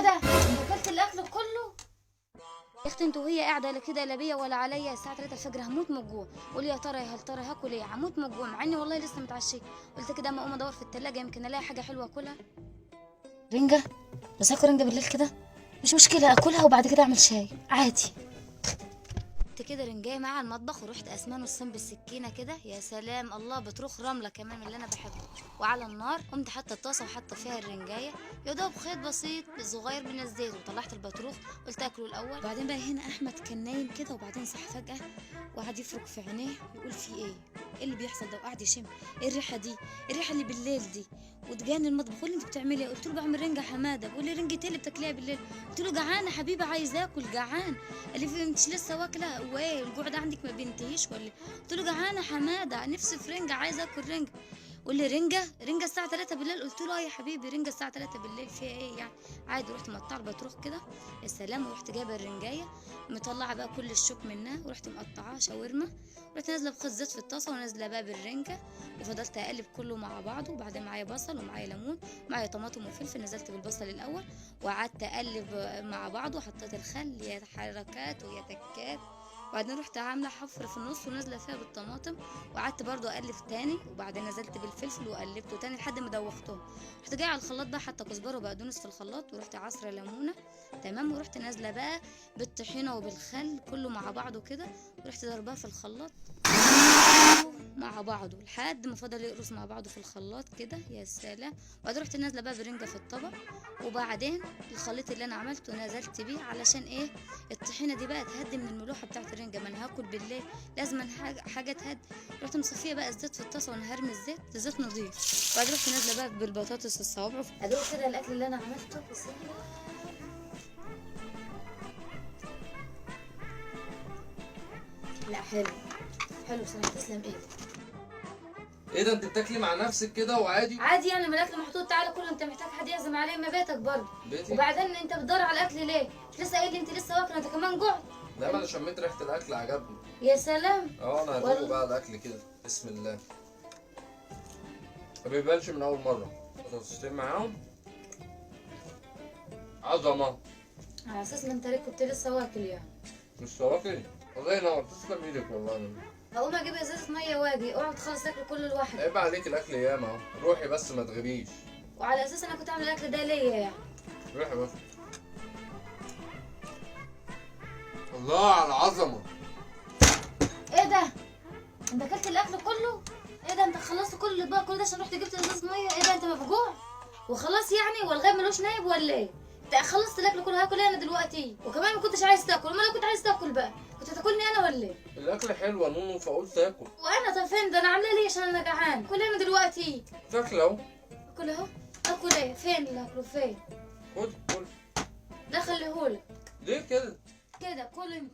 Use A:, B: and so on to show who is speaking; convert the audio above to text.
A: ده؟ انت اكلت الاكل كله؟ يا اختي انت وهي قاعده لا كده لا بيا ولا عليا، الساعه 3 الفجر هموت من الجوع. قولي يا ترى هل ترى هاكل ايه؟ هموت من الجوع مع اني والله لسه متعشيه. قلت كده اما اقوم ادور في التلاجة يمكن الاقي حاجه حلوه اكلها. رنجه؟ بس اكل رنجه بالليل كده؟ مش مشكله، اكلها وبعد كده اعمل شاي عادي. رحت كده رنجايه معاها المطبخ ورحت اسمان الصين بالسكينه كده، يا سلام الله بتروخ رمله كمان من اللي انا بحبه. وعلى النار قمت حاطه الطاسه وحاطه فيها الرنجايه، يا دوب خيط بسيط صغير من الزيت، وطلعت البطروخ قلت اكله الاول. وبعدين بقى هنا احمد كان نايم كده وبعدين صح فجاه وقعد يفرك في عينيه يقول في ايه؟ ايه اللي بيحصل ده؟ وقعد يشم ايه الريحه دي؟ الريحه اللي بالليل دي. وتجاني المطبخ يقول لي انت بتعملي ايه؟ قلت له بعمل رنجه حماده. بيقول لي رنجه ايه اللي بتاكليها بالليل؟ قلت له جعانه حبيبي عايز اكل جعان. قال لي انت لسه واكله؟ وايه الجوع ده عندك ما بينتهيش ولا؟ قلت له جعانه حماده نفسي في رنجه عايزه اكل رنجه. قول لي رنجه الساعه 3 بالليل؟ قلت له يا حبيبي رنجه الساعه 3 بالليل فيها ايه يعني؟ عادي. رحت مقطعه البطروخ كده يا سلام، ورحت جايبه الرنجايه مطلعه بقى كل الشوك منها ورحت مقطعاها شاورما، ورحت نازله بخيط زيت في الطاسه ونازله بقى بالرنجه، وفضلت اقلب كله مع بعضه. وبعدين معايا بصل ومعايا ليمون ومعايا طماطم وفلفل، نزلت بالبصل الاول وقعدت اقلب مع بعضه وحطيت الخل يا حركات ويا تكات. وبعدين رحت عامله حفر في النص ونازله فيها بالطماطم وقعدت برضو اقلب تاني. وبعدين نزلت بالفلفل وقلبته تاني لحد ما دوختهم. رحت جايه على الخلاط بقى حتى كزبره وبقدونس في الخلاط، ورحت عصره ليمونه تمام، ورحت نازله بقى بالطحينه وبالخل كله مع بعضه كده، ورحت ضربها في الخلاط مع بعضه لحد ما فضل يقرص مع بعضه في الخلاط كده يا سلام. وبعدين رحت نازله بقى برنجه في الطبق. وبعدين الخليط اللي انا عملته نزلت بيه علشان ايه؟ الطحينه دي بقى تهدي من الملوحه بتاعت الرنجه، ما انا هاكل بالليل لازم حاجه تهدي. رحت مصفيه بقى الزيت في الطاسه وانا هرمي الزيت، زيت نظيف. وبعدين رحت نازله بقى بالبطاطس الصوابع. ادوق كده الاكل اللي انا عملته بسم الله. لا حلو حلو بصراحه، تسلم ايدك.
B: ايه ده انت بتاكلي مع نفسك كده وعادي؟
A: عادي يعني، ما الاكل محطوط تعالى كله، انت محتاج حد يعزم عليه؟ ما بيتك برضه.
B: بيتي؟
A: وبعدين انت بتدور على الاكل ليه؟ مش لسه قايل لي انت لسه واكله؟ انت كمان جوع.
B: لا ما انا شميت ريحه الاكل عجبني.
A: يا سلام.
B: انا هدوق بقى الاكل كده بسم الله. ما بيبانش من اول مره. بطاطستين معاهم عظمه.
A: على اساس ما انت ليك كنت لسه واكل يعني.
B: مش سواكل والله ينور، تسلم ايدك والله.
A: هقوم اجيب ازازه ميه واجي، اوعى تخلص تاكل كل لوحدك.
B: عيب عليك الاكل ياما اهو، روحي بس ما تغيبيش.
A: وعلى اساس انا كنت اعمل الاكل ده ليا يعني.
B: روحي بس. الله على العظمه.
A: ايه ده؟ انت اكلت الاكل كله؟ ايه ده انت خلصت كل الاطباق كل ده عشان رحت جبت ازازه ميه؟ ايه ده انت مفجوع وخلاص يعني؟ والغايب ملوش نايب ولا ايه؟ انت خلصت الاكل كله، هاكل انا دلوقتي وكمان ما كنتش عايز تاكل. امال لو كنت عايز تاكل بقى كنت هتاكلني انا ولا ايه؟
B: الاكل حلو يا نونو فقلت اكل.
A: وانا طب فين ده؟ انا عامله ليه عشان انا جعان؟ كل انا دلوقتي.
B: تاكل اهو.
A: اكل اهو. اكل ايه؟ فين اللي اكله فين؟
B: خد كل.
A: ده خليهولك
B: ليه كده؟
A: كده. كل انت.